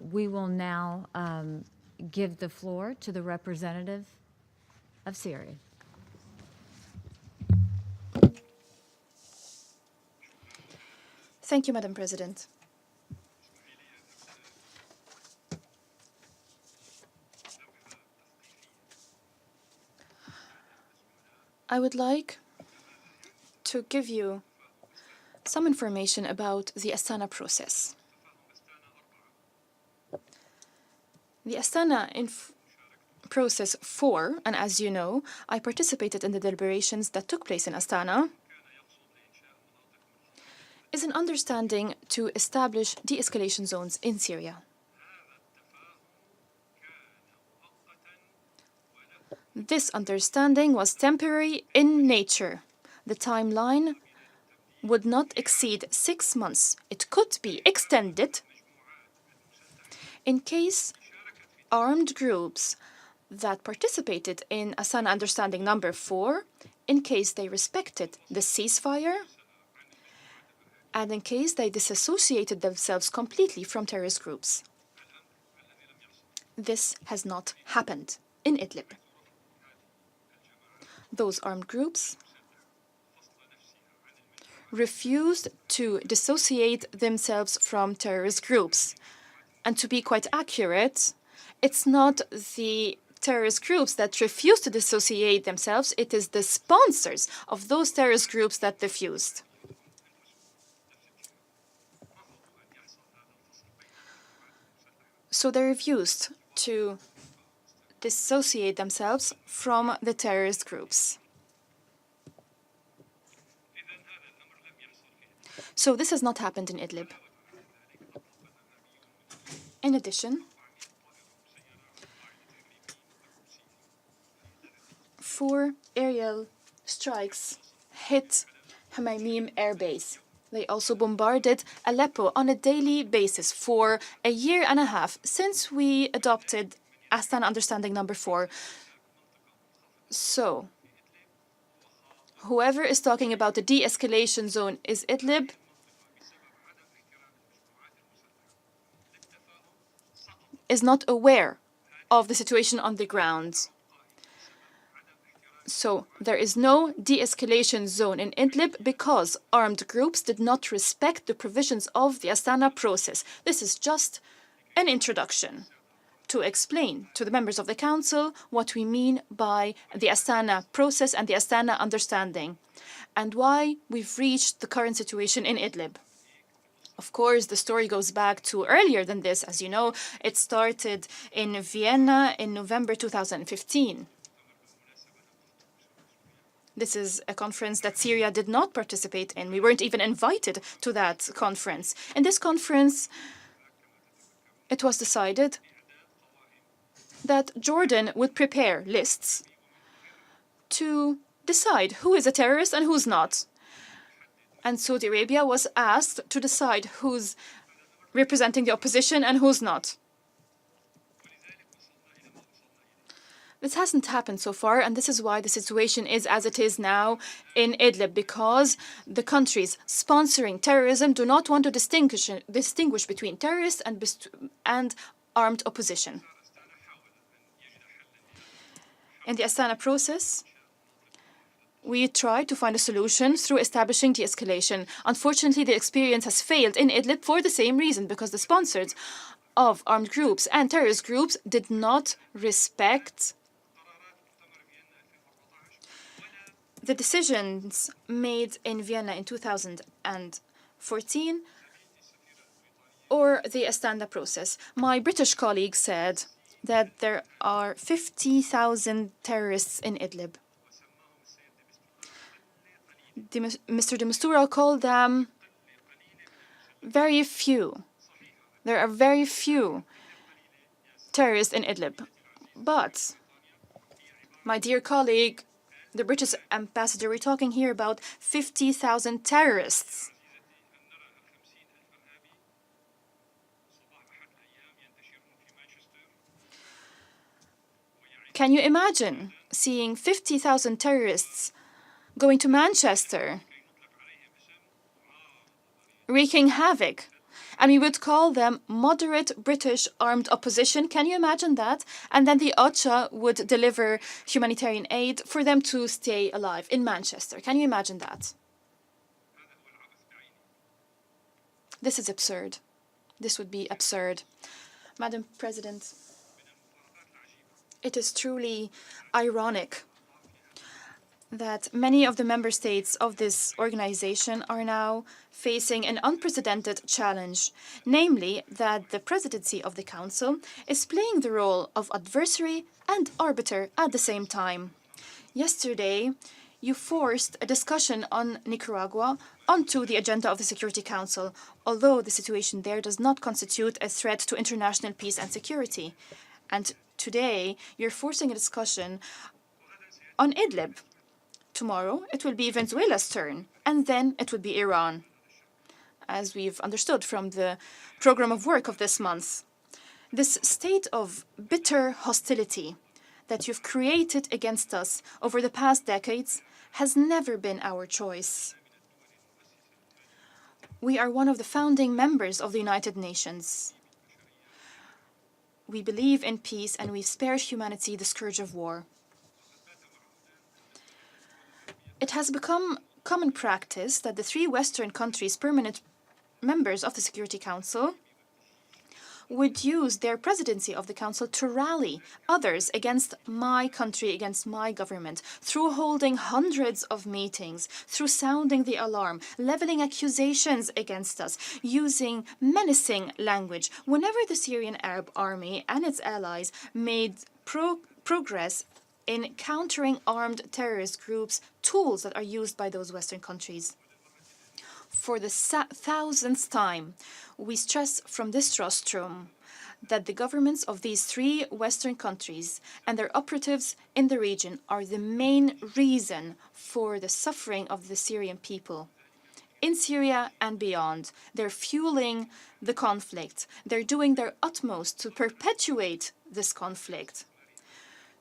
We will now give the floor to the representative of Syria. Thank you, Madam President. I would like to give you some information about the Astana process. The Astana process 4, and as you know, I participated in the deliberations that took place in Astana, is an understanding to establish de-escalation zones in Syria. This understanding was temporary in nature. The timeline would not exceed 6 months. It could be extended in case armed groups that participated in Astana Understanding number 4, in case they respected the ceasefire, and in case they disassociated themselves completely from terrorist groups. This has not happened in Idlib. Those armed groups refused to dissociate themselves from terrorist groups. And to be quite accurate, it's not the terrorist groups that refuse to dissociate themselves, it is the sponsors of those terrorist groups that refused. So they refused to dissociate themselves from the terrorist groups. So this has not happened in Idlib. In addition, 4 aerial strikes hit Hamaymim Air Base. They also bombarded Aleppo on a daily basis for a year and a half since we adopted Astana Understanding number 4. So, whoever is talking about the de-escalation zone is Idlib. Is not aware of the situation on the ground. So there is no de-escalation zone in Idlib because armed groups did not respect the provisions of the Astana process. This is just an introduction to explain to the members of the Council what we mean by the Astana process and the Astana understanding, and why we've reached the current situation in Idlib. Of course, the story goes back to earlier than this. As you know, it started in Vienna in November 2015. This is a conference that Syria did not participate in. We weren't even invited to that conference. In this conference, it was decided that Jordan would prepare lists to decide who is a terrorist and who's not. And Saudi Arabia was asked to decide who's representing the opposition and who's not. This hasn't happened so far, and this is why the situation is as it is now in Idlib, because the countries sponsoring terrorism do not want to distinguish between terrorists and armed opposition. In the Astana process, we tried to find a solution through establishing de-escalation. Unfortunately, the experience has failed in Idlib for the same reason, because the sponsors of armed groups and terrorist groups did not respect the decisions made in Vienna in 2014 or the Astana process. My British colleague said that there are 50,000 terrorists in Idlib. Mr. de Mistura called them very few. There are very few terrorists in Idlib. But, my dear colleague, the British ambassador, we're talking here about 50,000 terrorists. Can you imagine seeing 50,000 terrorists going to Manchester, wreaking havoc? And we would call them moderate British armed opposition. Can you imagine that? And then the OCHA would deliver humanitarian aid for them to stay alive in Manchester. Can you imagine that? This is absurd. This would be absurd. Madam President, it is truly ironic that many of the member states of this organization are now facing an unprecedented challenge, namely that the presidency of the Council is playing the role of adversary and arbiter at the same time. Yesterday, you forced a discussion on Nicaragua onto the agenda of the Security Council, although the situation there does not constitute a threat to international peace and security. And today, you're forcing a discussion on Idlib. Tomorrow, it will be Venezuela's turn, and then it will be Iran, as we've understood from the program of work of this month. This state of bitter hostility that you've created against us over the past decades has never been our choice. We are one of the founding members of the United Nations. We believe in peace, and we've spared humanity the scourge of war. It has become common practice that the three Western countries' permanent members of the Security Council would use their presidency of the Council to rally others against my country, against my government, through holding hundreds of meetings, through sounding the alarm, leveling accusations against us, using menacing language. Whenever the Syrian Arab Army and its allies made progress in countering armed terrorist groups, tools that are used by those Western countries. For the thousandth time, we stress from this rostrum that the governments of these three Western countries and their operatives in the region are the main reason for the suffering of the Syrian people. In Syria and beyond, they're fueling the conflict. They're doing their utmost to perpetuate this conflict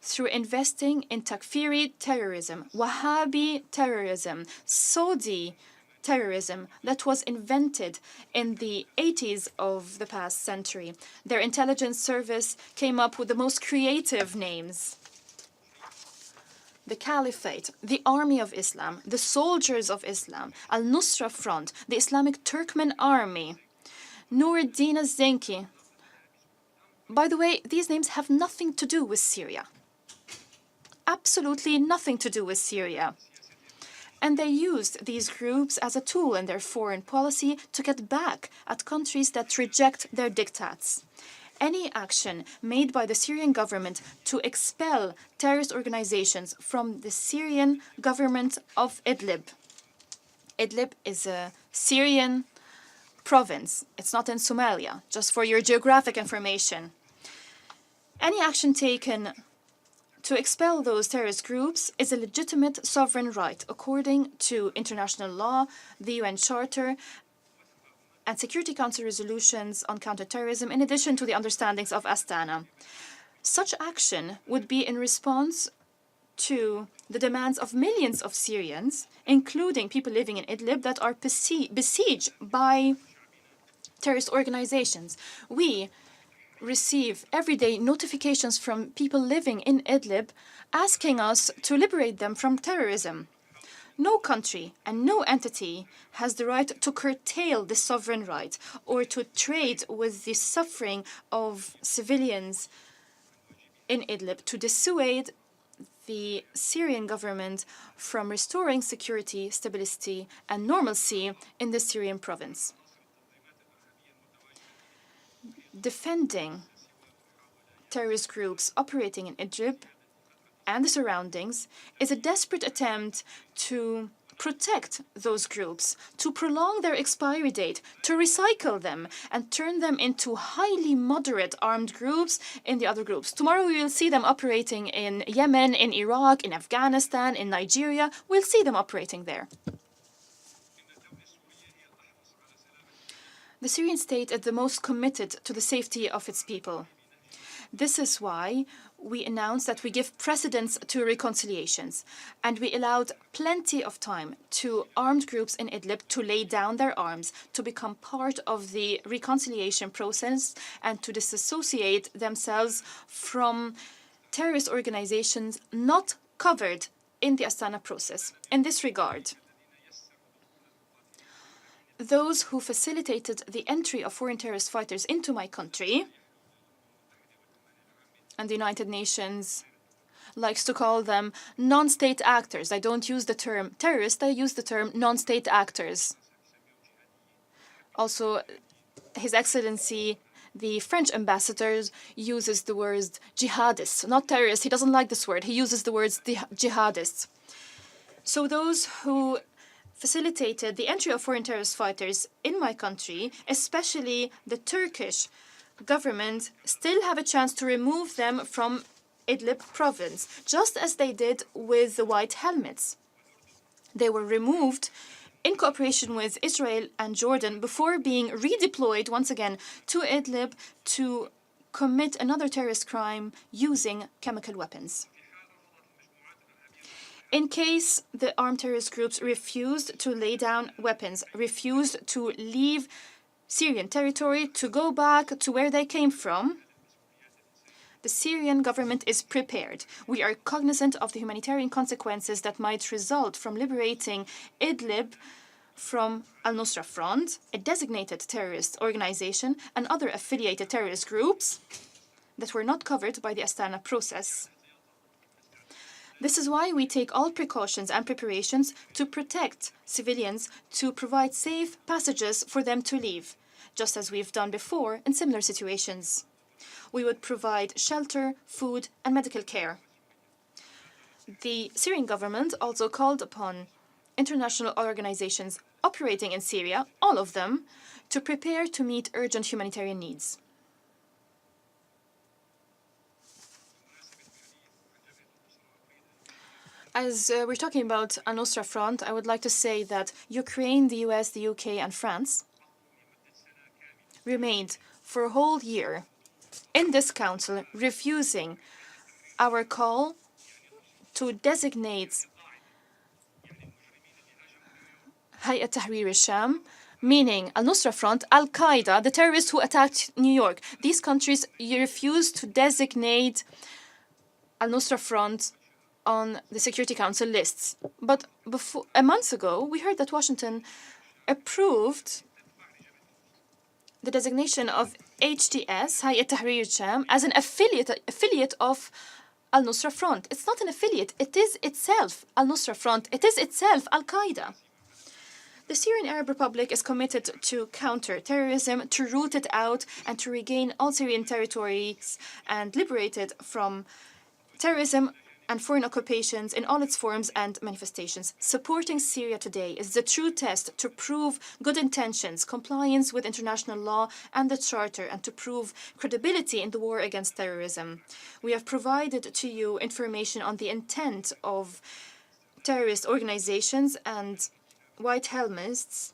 through investing in Takfiri terrorism, Wahhabi terrorism, Saudi terrorism that was invented in the 80s of the past century. Their intelligence service came up with the most creative names. The Caliphate, the Army of Islam, the Soldiers of Islam, Al-Nusra Front, the Islamic Turkmen Army, Nur ad-Din al-Zinki. By the way, these names have nothing to do with Syria. Absolutely nothing to do with Syria. And they used these groups as a tool in their foreign policy to get back at countries that reject their diktats. Any action made by the Syrian government to expel terrorist organizations from the Syrian government of Idlib. Idlib is a Syrian province. It's not in Somalia, just for your geographic information. Any action taken to expel those terrorist groups is a legitimate sovereign right according to international law, the UN Charter, and Security Council resolutions on counterterrorism, in addition to the understandings of Astana. Such action would be in response to the demands of millions of Syrians, including people living in Idlib, that are besieged by terrorist organizations. We receive everyday notifications from people living in Idlib asking us to liberate them from terrorism. No country and no entity has the right to curtail this sovereign right or to trade with the suffering of civilians in Idlib to dissuade the Syrian government from restoring security, stability, and normalcy in the Syrian province. Defending terrorist groups operating in Idlib and the surroundings is a desperate attempt to protect those groups, to prolong their expiry date, to recycle them and turn them into highly moderate armed groups in the other groups. Tomorrow we will see them operating in Yemen, in Iraq, in Afghanistan, in Nigeria. We'll see them operating there. The Syrian state is the most committed to the safety of its people. This is why we announced that we give precedence to reconciliations, and we allowed plenty of time to armed groups in Idlib to lay down their arms, to become part of the reconciliation process, and to disassociate themselves from terrorist organizations not covered in the Astana process. In this regard, those who facilitated the entry of foreign terrorist fighters into my country, and the United Nations likes to call them non-state actors. I don't use the term terrorist, I use the term non-state actors. Also, His Excellency, the French ambassador, uses the word jihadists, not terrorists. He doesn't like this word. He uses the words jihadists. So those who facilitated the entry of foreign terrorist fighters in my country, especially the Turkish government, still have a chance to remove them from Idlib province, just as they did with the white helmets. They were removed in cooperation with Israel and Jordan before being redeployed once again to Idlib to commit another terrorist crime using chemical weapons. In case the armed terrorist groups refused to lay down weapons, refused to leave Syrian territory, to go back to where they came from, the Syrian government is prepared. We are cognizant of the humanitarian consequences that might result from liberating Idlib from Al-Nusra Front, a designated terrorist organization, and other affiliated terrorist groups that were not covered by the Astana process. This is why we take all precautions and preparations to protect civilians, to provide safe passages for them to leave, just as we've done before in similar situations. We would provide shelter, food, and medical care. The Syrian government also called upon international organizations operating in Syria, all of them, to prepare to meet urgent humanitarian needs. As we're talking about Al-Nusra Front, I would like to say that Ukraine, the US, the UK, and France remained for a whole year in this council, refusing our call to designate Hayat Tahrir al-Sham, meaning Al-Nusra Front, Al-Qaeda, the terrorists who attacked New York. These countries refused to designate Al-Nusra Front on the Security Council lists. But a month ago, we heard that Washington approved the designation of HTS, Hayat Tahrir al-Sham, as an affiliate of Al-Nusra Front. It's not an affiliate. It is itself Al-Nusra Front. It is itself Al-Qaeda. The Syrian Arab Republic is committed to counter terrorism, to root it out, and to regain all Syrian territories and liberate it from terrorism and foreign occupations in all its forms and manifestations. Supporting Syria today is the true test to prove good intentions, compliance with international law and the Charter, and to prove credibility in the war against terrorism. We have provided to you information on the intent of terrorist organizations and white helmets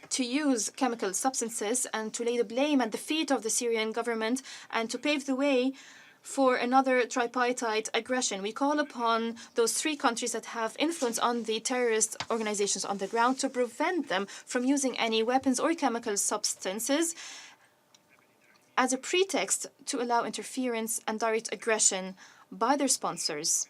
to use chemical substances and to lay the blame at the feet of the Syrian government and to pave the way for another tripartite aggression. We call upon those three countries that have influence on the terrorist organizations on the ground to prevent them from using any weapons or chemical substances as a pretext to allow interference and direct aggression by their sponsors.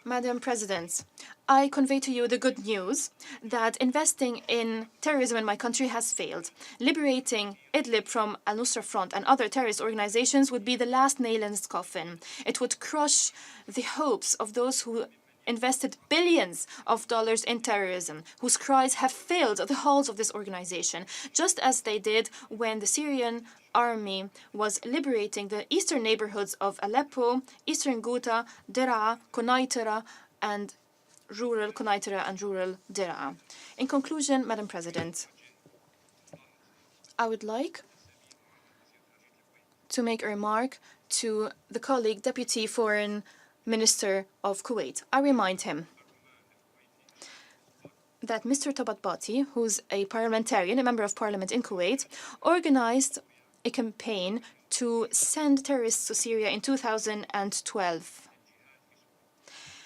Madam President, I convey to you the good news that investing in terrorism in my country has failed. Liberating Idlib from Al-Nusra Front and other terrorist organizations would be the last nail in its coffin. It would crush the hopes of those who invested billions of dollars in terrorism, whose cries have filled the halls of this organization, just as they did when the Syrian army was liberating the eastern neighborhoods of Aleppo, eastern Ghouta, Deraa, Konaitara, and rural Deraa. In conclusion, Madam President, I would like to make a remark to the colleague, Deputy Foreign Minister of Kuwait. I remind him that Mr. Tabat Bati, who's a parliamentarian, a member of parliament in Kuwait, organized a campaign to send terrorists to Syria in 2012.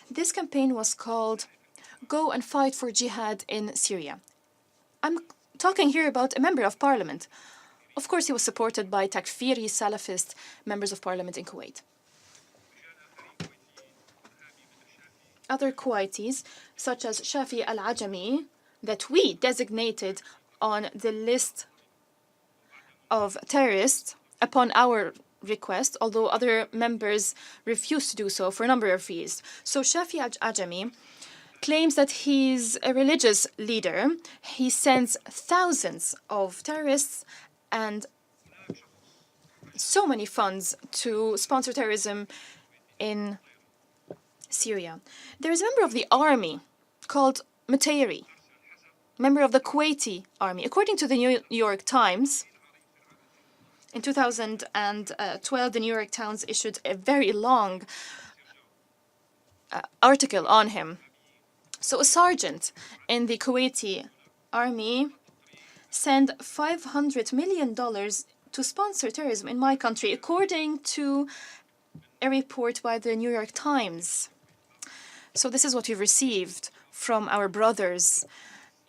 This campaign was called Go and Fight for Jihad in Syria. I'm talking here about a member of parliament. Of course, he was supported by Takfiri Salafist members of parliament in Kuwait. Other Kuwaitis, such as Shafi al-Ajami, that we designated on the list of terrorists upon our request, although other members refused to do so for a number of reasons. So Shafi al-Ajami claims that he's a religious leader. He sends thousands of terrorists and so many funds to sponsor terrorism in Syria. There is a member of the army called Mutayri, member of the Kuwaiti army. According to the New York Times, in 2012, the New York Times issued a very long article on him. So a sergeant in the Kuwaiti army sent $500 million to sponsor terrorism in my country, according to a report by the New York Times. So this is what we've received from our brothers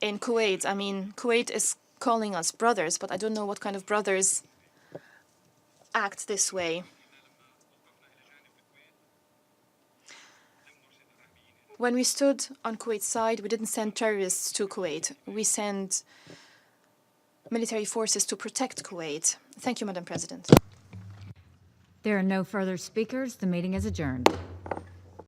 in Kuwait. I mean, Kuwait is calling us brothers, but I don't know what kind of brothers act this way. When we stood on Kuwait's side, we didn't send terrorists to Kuwait. We sent military forces to protect Kuwait. Thank you, Madam President. There are no further speakers. The meeting is adjourned.